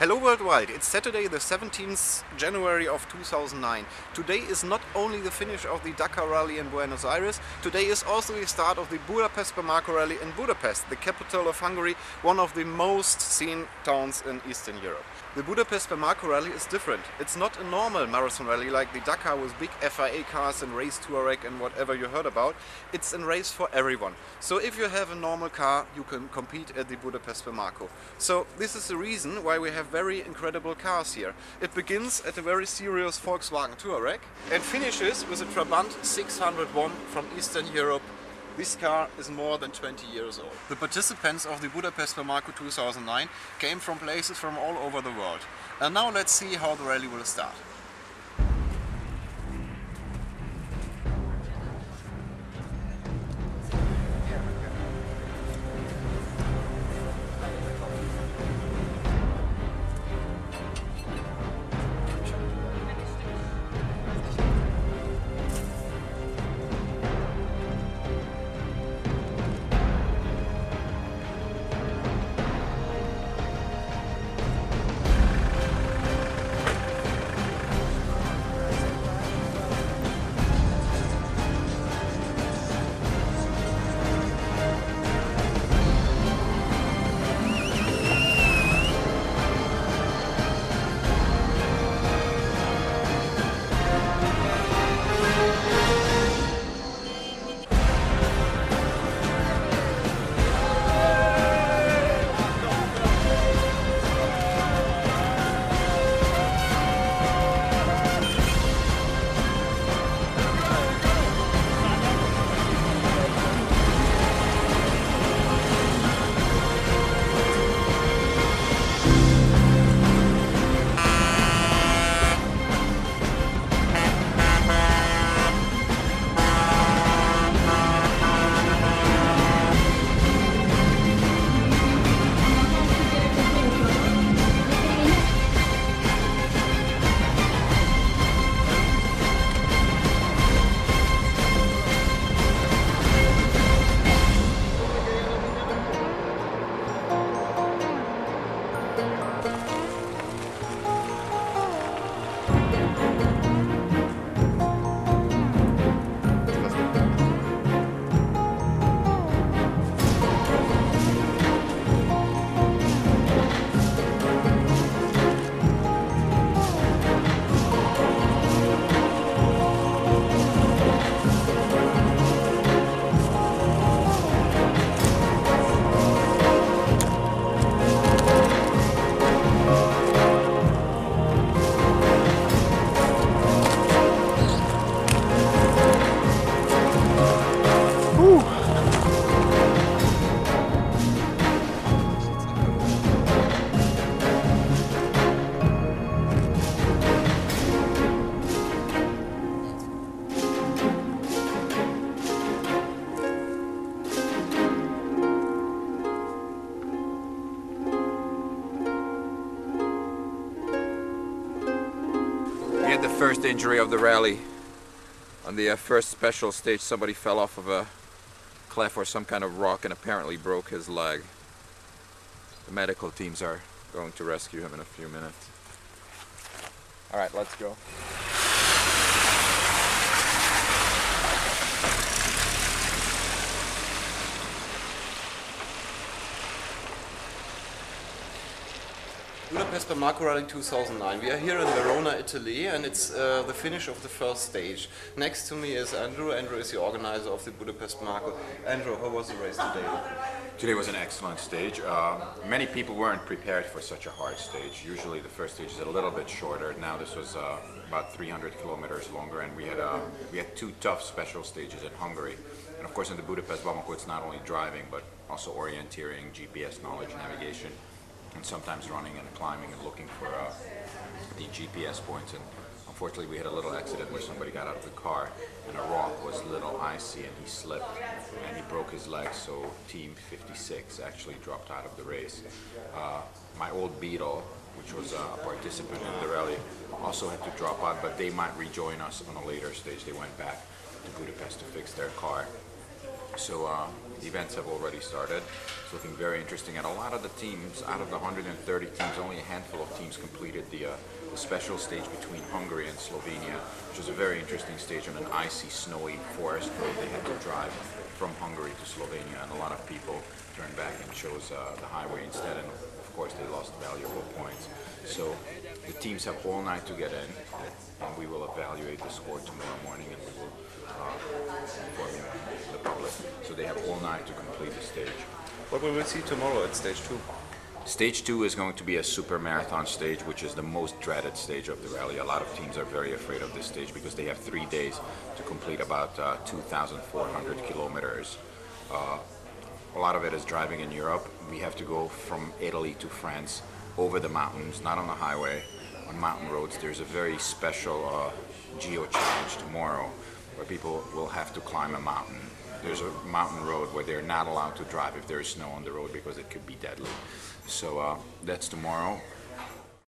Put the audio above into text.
Hello worldwide, it's Saturday the 17th January of 2009. Today is not only the finish of the Dakar Rally in Buenos Aires, today is also the start of the Budapest Bamako Rally in Budapest, the capital of Hungary, one of the most seen towns in Eastern Europe. The Budapest Bamako Rally is different. It's not a normal marathon rally like the Dakar with big FIA cars and race Touareg and whatever you heard about. It's a race for everyone. So if you have a normal car, you can compete at the Budapest Bamako. So this is the reason why we have very incredible cars here. It begins at a very serious Volkswagen Touareg and finishes with a Trabant 601 from Eastern Europe. This car is more than 20 years old. The participants of the Budapest Bamako 2009 came from places from all over the world. And now let's see how the rally will start. The first injury of the rally. On the first special stage, somebody fell off of a cliff or some kind of rock and apparently broke his leg. The medical teams are going to rescue him in a few minutes. Alright, let's go. Budapest Bamako Rally 2009. We are here in Verona, Italy, and it's the finish of the first stage. Next to me is Andrew. Andrew is the organizer of the Budapest Bamako. Andrew, how was the race today? Today was an excellent stage. Many people weren't prepared for such a hard stage. Usually the first stage is a little bit shorter. Now this was about 300 kilometers longer, and we had two tough special stages in Hungary. And of course in the Budapest Bamako it's not only driving but also orienteering, GPS knowledge, navigation, and sometimes running and climbing and looking for the GPS points. And unfortunately we had a little accident where somebody got out of the car and a rock was a little icy and he slipped and he broke his leg, so team 56 actually dropped out of the race. My old Beetle, which was a participant in the rally, also had to drop out, but they might rejoin us on a later stage. They went back to Budapest to fix their car. So the events have already started. It's looking very interesting, and a lot of the teams, out of the 130 teams, only a handful of teams completed the special stage between Hungary and Slovenia, which is a very interesting stage on an icy, snowy forest road. They had to drive from Hungary to Slovenia, and a lot of people turned back and chose the highway instead, and of course they lost valuable points. So the teams have all night to get in, and we will evaluate the score tomorrow morning, and we will inform the public. So they have all night to complete the stage. What we will see tomorrow at stage 2? Stage 2 is going to be a super marathon stage, which is the most dreaded stage of the rally. A lot of teams are very afraid of this stage because they have 3 days to complete about 2,400 kilometers. A lot of it is driving in Europe. We have to go from Italy to France over the mountains, not on the highway, on mountain roads. There's a very special geo-challenge tomorrow where people will have to climb a mountain. There's a mountain road where they're not allowed to drive if there is snow on the road because it could be deadly. So that's tomorrow.